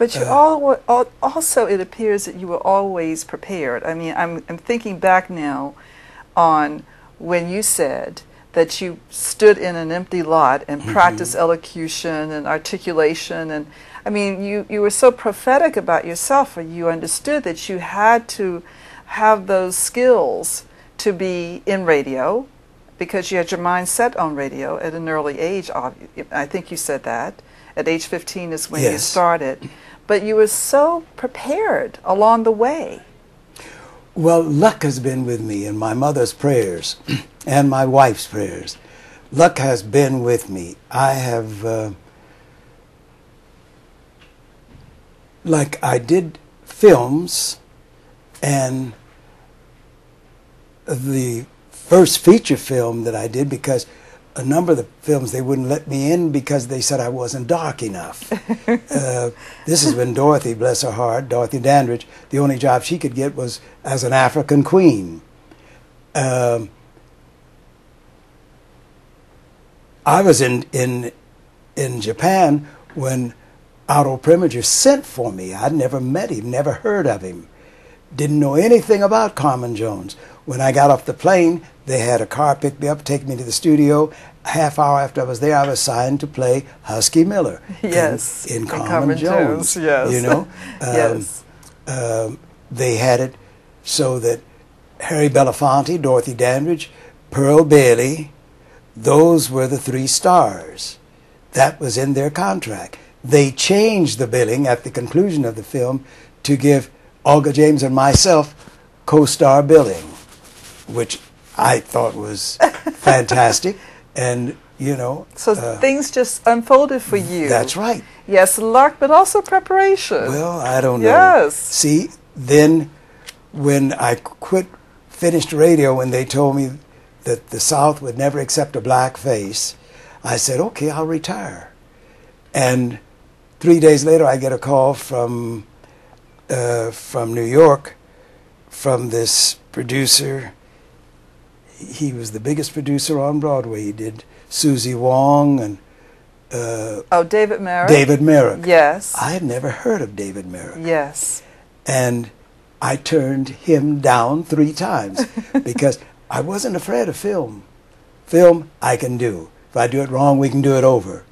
But you also, it appears that you were always prepared. I mean, I'm thinking back now on when you said that you stood in an empty lot and practiced elocution and articulation, and I mean, you were so prophetic about yourself, or you understood that you had to have those skills to be in radio, because you had your mind set on radio at an early age. I think you said that. At age 15 is when you started. But you were so prepared along the way. Well, luck has been with me, and my mother's prayers and my wife's prayers. Luck has been with me. I have, like I did films, and the first feature film that I did, because a number of the films they wouldn't let me in because they said I wasn't dark enough. This is when Dorothy, bless her heart, Dorothy Dandridge, the only job she could get was as an African queen. I was in Japan when Otto Preminger sent for me. I'd never met him, never heard of him, didn't know anything about Carmen Jones. When I got off the plane, they had a car pick me up, take me to the studio. A half hour after I was there, I was signed to play Husky Miller. Yes, in Carmen Jones. Yes, you know. Yes. They had it so that Harry Belafonte, Dorothy Dandridge, Pearl Bailey, those were the three stars. That was in their contract. They changed the billing at the conclusion of the film to give Olga James and myself co-star billing, which I thought was fantastic. And, you know... So things just unfolded for you. That's right. Yes, luck, but also preparation. Well, I don't know. Yes. See, then when I finished radio, when they told me that the South would never accept a black face, I said, okay, I'll retire. And 3 days later, I get a call from New York, from this producer. He was the biggest producer on Broadway. He did Susie Wong and... David Merrick? David Merrick. Yes. I had never heard of David Merrick. Yes. And I turned him down 3 times because I wasn't afraid of film. Film, I can do. If I do it wrong, we can do it over.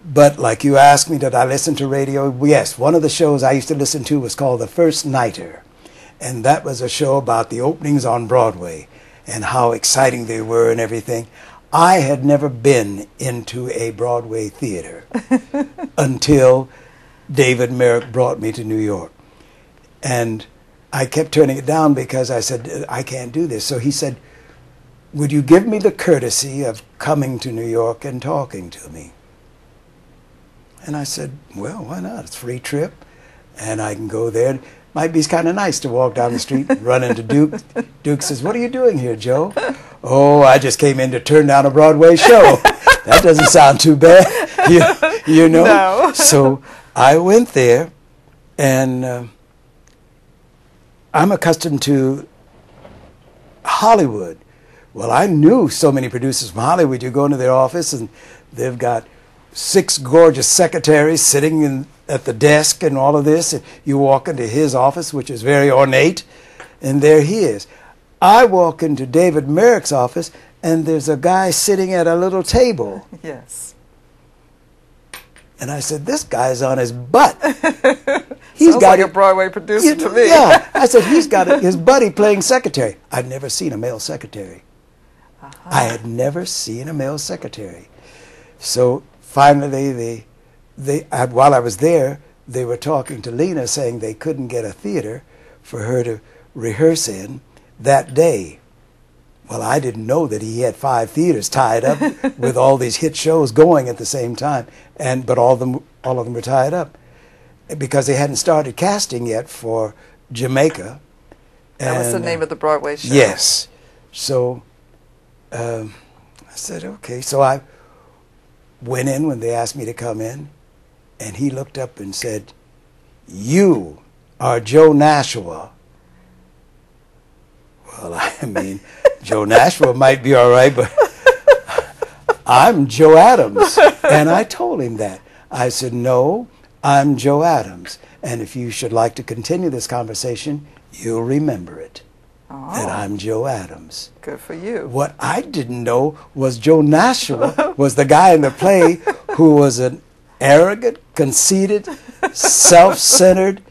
But like you asked me, did I listen to radio? Yes, one of the shows I used to listen to was called The First Nighter. And that was a show about the openings on Broadway and how exciting they were and everything. I had never been into a Broadway theater until David Merrick brought me to New York. And I kept turning it down because I said, I can't do this. So he said, would you give me the courtesy of coming to New York and talking to me? And I said, well, why not? It's a free trip, and I can go there. Might be kind of nice to walk down the street and run into Duke. Duke says, what are you doing here, Joe? Oh, I just came in to turn down a Broadway show. That doesn't sound too bad, you know? No. So I went there, and I'm accustomed to Hollywood. Well, I knew so many producers from Hollywood. You go into their office, and they've got 6 gorgeous secretaries sitting at the desk and all of this, and you walk into his office, which is very ornate, and there he is. I walk into David Merrick's office, and there's a guy sitting at a little table. Yes. And I said, this guy's on his butt. Sounds got like a Broadway producer to me. Yeah. I said, he's got his buddy playing secretary. I'd never seen a male secretary. I had never seen a male secretary. So finally, while I was there, they were talking to Lena, saying they couldn't get a theater for her to rehearse in that day. Well, I didn't know that he had 5 theaters tied up with all these hit shows going at the same time, but all of them were tied up because they hadn't started casting yet for Jamaica. That was the name of the Broadway show. Yes. So I said, okay. So I went in when they asked me to come in, and he looked up and said, you are Joe Nashua. Well, I mean, Joe Nashua might be all right, but I'm Joe Adams. And I told him that. I said, no, I'm Joe Adams. And if you should like to continue this conversation, you'll remember it. Oh. That I'm Joe Adams. Good for you. What I didn't know was Joe Nashua was the guy in the play who was an arrogant, conceited, self-centered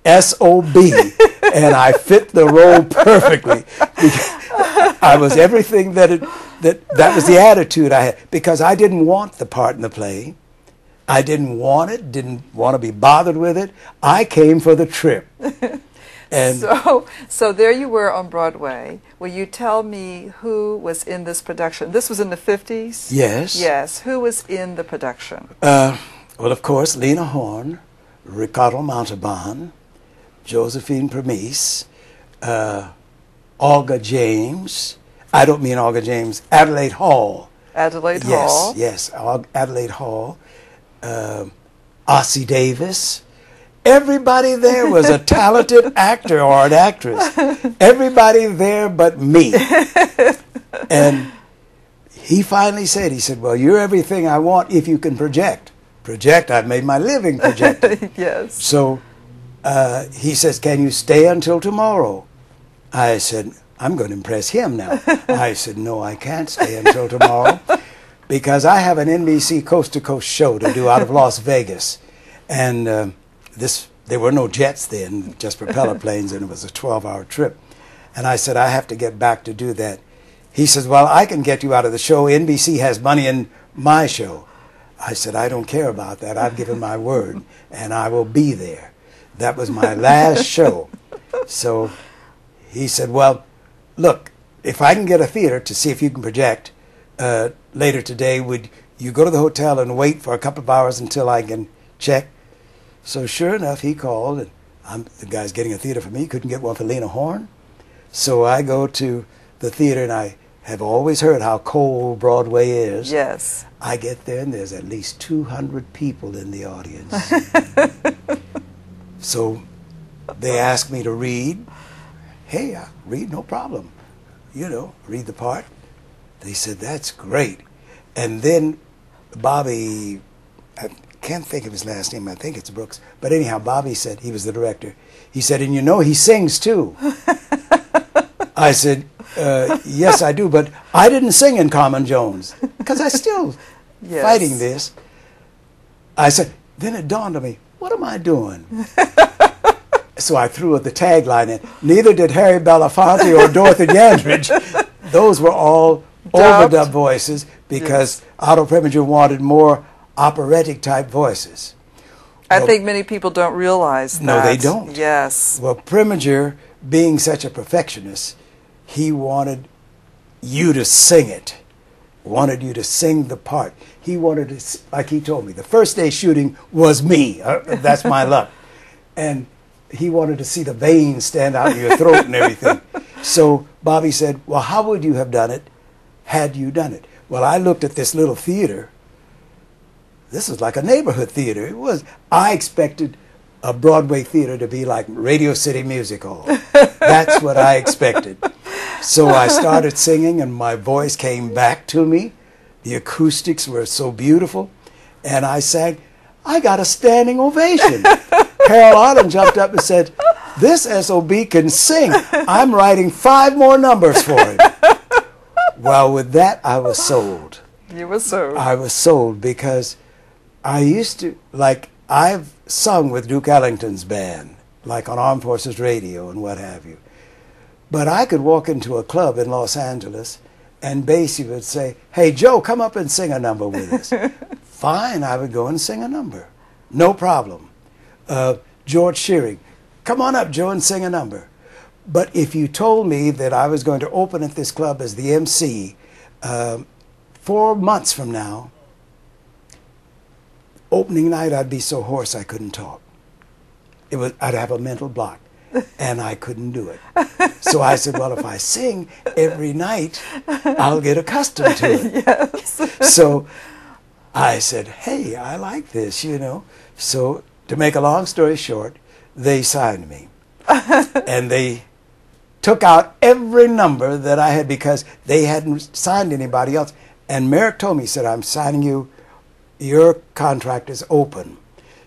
SOB. And I fit the role perfectly. I was everything that was the attitude I had. Because I didn't want the part in the play. I didn't want it, didn't want to be bothered with it. I came for the trip. And so there you were on Broadway. Will you tell me who was in this production? This was in the 50s? Yes. Yes. Who was in the production? Well, of course, Lena Horne, Ricardo Montalban, Josephine Premise, Olga James. I don't mean Olga James, Adelaide Hall. Adelaide Hall. Yes, Adelaide Hall. Ossie Davis. Everybody there was a talented actor or an actress. Everybody there but me. And he finally said, he said, well, you're everything I want if you can project. Project, I've made my living projecting. Yes. So he says, can you stay until tomorrow? I said, I'm going to impress him now. I said, no, I can't stay until tomorrow because I have an NBC coast-to-coast show to do out of Las Vegas. And there were no jets then, just propeller planes, and it was a 12-hour trip. And I said, I have to get back to do that. He says, well, I can get you out of the show. NBC has money in my show. I said, I don't care about that. I've given my word, and I will be there. That was my last show. So he said, well, look, if I can get a theater to see if you can project later today, would you go to the hotel and wait for a couple of hours until I can check? So sure enough, he called, and the guy's getting a theater for me. Couldn't get one for Lena Horne. So I go to the theater, and I have always heard how cold Broadway is. Yes. I get there, and there's at least 200 people in the audience. So they asked me to read. Hey, I read, no problem. You know, read the part. They said, that's great. And then Bobby, I can't think of his last name, I think it's Brooks. But anyhow, Bobby said, he was the director, he said, and you know he sings too. I said, yes, I do, but I didn't sing in Carmen Jones, because I still fighting this. I said, then it dawned on me, what am I doing? So I threw the tagline in. Neither did Harry Belafonte or Dorothy Dandridge. Those were all overdub voices because Otto Preminger wanted more operatic type voices. I think many people don't realize that. No, they don't. Yes. Well, Preminger, being such a perfectionist, he wanted you to sing it, wanted you to sing the part. He wanted to, like he told me, the first day shooting was me. That's my luck. And he wanted to see the veins stand out in your throat and everything. So Bobby said, well, how would you have done it had you done it? Well, I looked at this little theater. This was like a neighborhood theater. It was. I expected a Broadway theater to be like Radio City Music Hall. That's what I expected. So I started singing, and my voice came back to me. The acoustics were so beautiful. And I sang. I got a standing ovation. Harold Arlen jumped up and said, this SOB can sing. I'm writing 5 more numbers for him. Well, with that, I was sold. You were sold. I was sold because I used to, like, I've sung with Duke Ellington's band, like on Armed Forces Radio and what have you. But I could walk into a club in Los Angeles and Basie would say, hey, Joe, come up and sing a number with us. Fine, I would go and sing a number. No problem. George Shearing, come on up, Joe, and sing a number. But if you told me that I was going to open at this club as the MC 4 months from now, opening night, I'd be so hoarse I couldn't talk. I'd have a mental block, and I couldn't do it. So I said, well, if I sing every night, I'll get accustomed to it. Yes. So I said, hey, I like this, you know. So to make a long story short, they signed me. And they took out every number that I had because they hadn't signed anybody else. And Merrick told me, he said, I'm signing you. Your contract is open.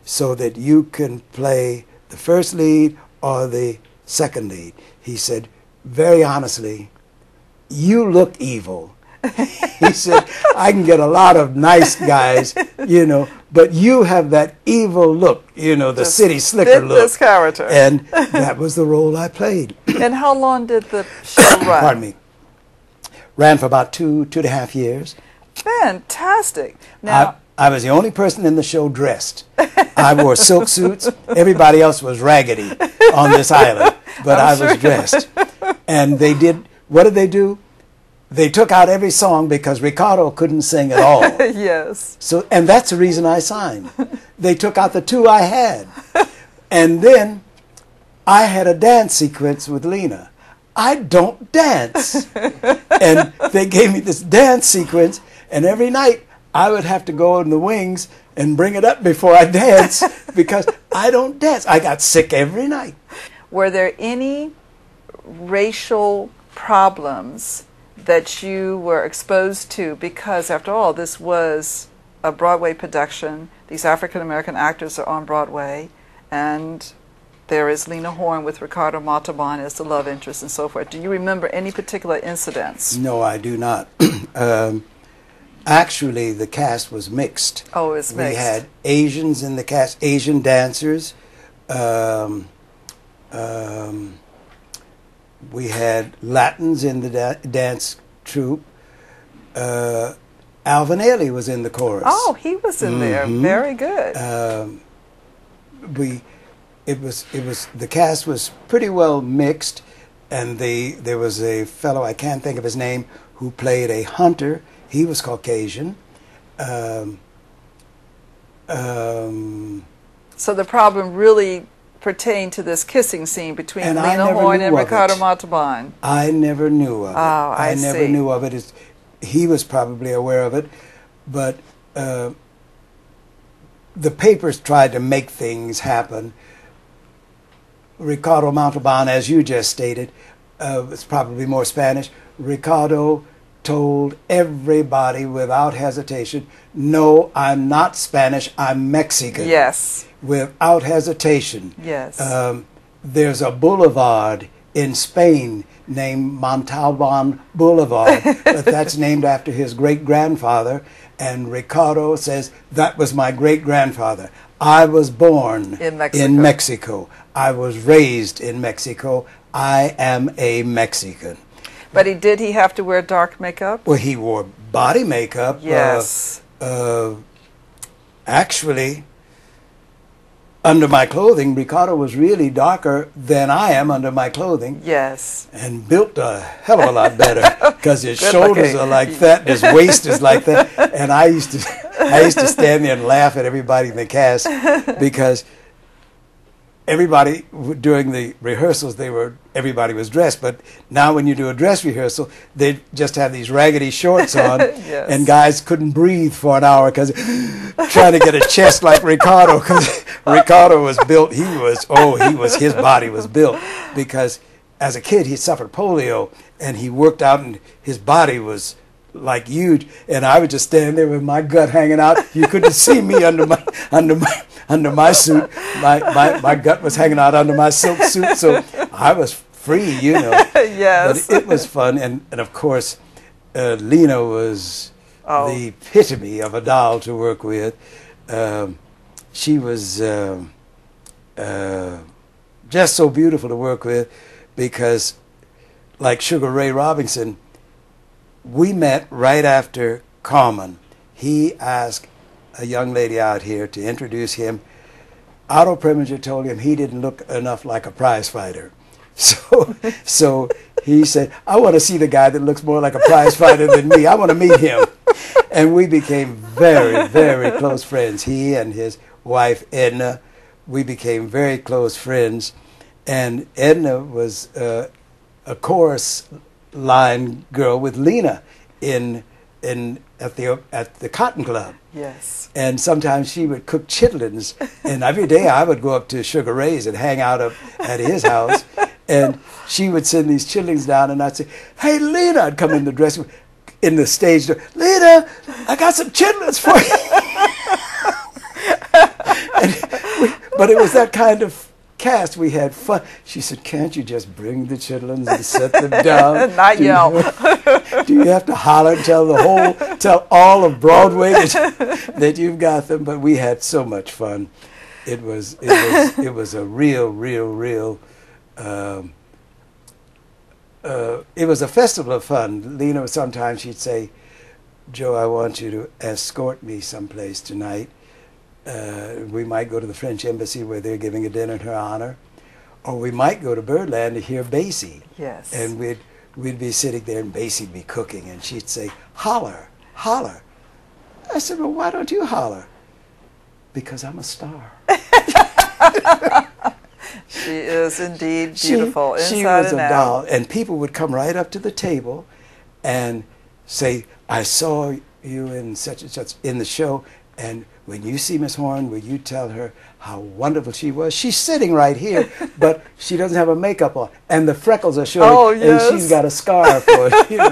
so that you can play the first lead or the second lead. He said, very honestly, you look evil. He said, I can get a lot of nice guys, you know, but you have that evil look, you know, the Just city slicker look. This character. And that was the role I played. And how long did the show run? Pardon me. Ran for about 2.5 years. Fantastic. Now, I was the only person in the show dressed. I wore silk suits. Everybody else was raggedy on this island, but I was dressed. And they did, what did they do? They took out every song because Ricardo couldn't sing at all. Yes. So, and that's the reason I signed. They took out the two I had. And then I had a dance sequence with Lena. I don't dance. And they gave me this dance sequence, and every night I would have to go in the wings and bring it up before I dance because I don't dance. I got sick every night. Were there any racial problems that you were exposed to? Because after all, this was a Broadway production. These African American actors are on Broadway, and there is Lena Horne with Ricardo Montalban as the love interest and so forth. Do you remember any particular incidents? No, I do not. Actually, the cast was mixed. Oh, it was mixed. We had Asians in the cast, Asian dancers. We had Latins in the dance troupe. Alvin Ailey was in the chorus. Oh, he was in there. Very good. The cast was pretty well mixed, and there was a fellow, I can't think of his name, who played a hunter. He was Caucasian. So the problem really pertained to this kissing scene between Lena Horne and Ricardo Montalban. I never knew of it. Oh, I never knew of it. He was probably aware of it, but the papers tried to make things happen. Ricardo Montalban, as you just stated, was probably more Spanish. Ricardo told everybody without hesitation, no, I'm not Spanish, I'm Mexican. Yes. Without hesitation. Yes. There's a boulevard in Spain named Montalban Boulevard, but that's named after his great-grandfather, and Ricardo says, that was my great-grandfather. I was born in Mexico. I was raised in Mexico. I am a Mexican. But did he have to wear dark makeup? Well, he wore body makeup. Yes. Actually, under my clothing, Ricardo was really darker than I am under my clothing. Yes. And built a hell of a lot better because his shoulders are like that, and his waist is like that. And I used to stand there and laugh at everybody in the cast because everybody during the rehearsals everybody was dressed, but now when you do a dress rehearsal, they just have these raggedy shorts on. Yes. And guys couldn't breathe for an hour because trying to get a chest like Ricardo, because Ricardo was built. His body was built because as a kid he suffered polio and he worked out and his body was like huge, and I would just stand there with my gut hanging out. You couldn't see me under my suit. My gut was hanging out under my silk suit, so I was free, you know. Yes. But it was fun, and of course, Lena was the epitome of a doll to work with. She was just so beautiful to work with because, like Sugar Ray Robinson, we met right after Carmen. He asked a young lady out here to introduce him. Otto Preminger told him he didn't look enough like a prize fighter. So he said, I want to see the guy that looks more like a prize fighter than me. I want to meet him. And we became very, very close friends. He and his wife, Edna, we became very close friends. And Edna was a chorus line girl with Lena at the Cotton Club. Yes. And sometimes she would cook chitlins, and every day I would go up to Sugar Ray's and hang out at his house, and she would send these chitlins down, and I'd say, "Hey, Lena," I'd come in the dressing room, in the stage door, "Lena, I got some chitlins for you." But it was that kind of cast. We had fun. She said, "Can't you just bring the chitlins and set them down? Not yell." Do you have to holler and tell all of Broadway that you've got them?" But we had so much fun. It was a real. It was a festival of fun. Lena, sometimes she'd say, "Joe, I want you to escort me someplace tonight. We might go to the French Embassy where they're giving a dinner in her honor, or we might go to Birdland to hear Basie." Yes. And we'd be sitting there and Basie'd be cooking, and she'd say, "Holler, holler." I said, "Well, why don't you holler?" "Because I'm a star." She is indeed beautiful, inside she was and a out. doll, and people would come right up to the table and say, "I saw you in such and such in the show, and when you see Miss Horn, will you tell her how wonderful she was? She's sitting right here, but she doesn't have her makeup on, and the freckles are showing, Oh, yes. and she's got a scarf on."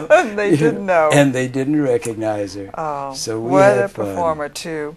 And they didn't know. And they didn't recognize her. Oh, so we what had a fun. performer, too.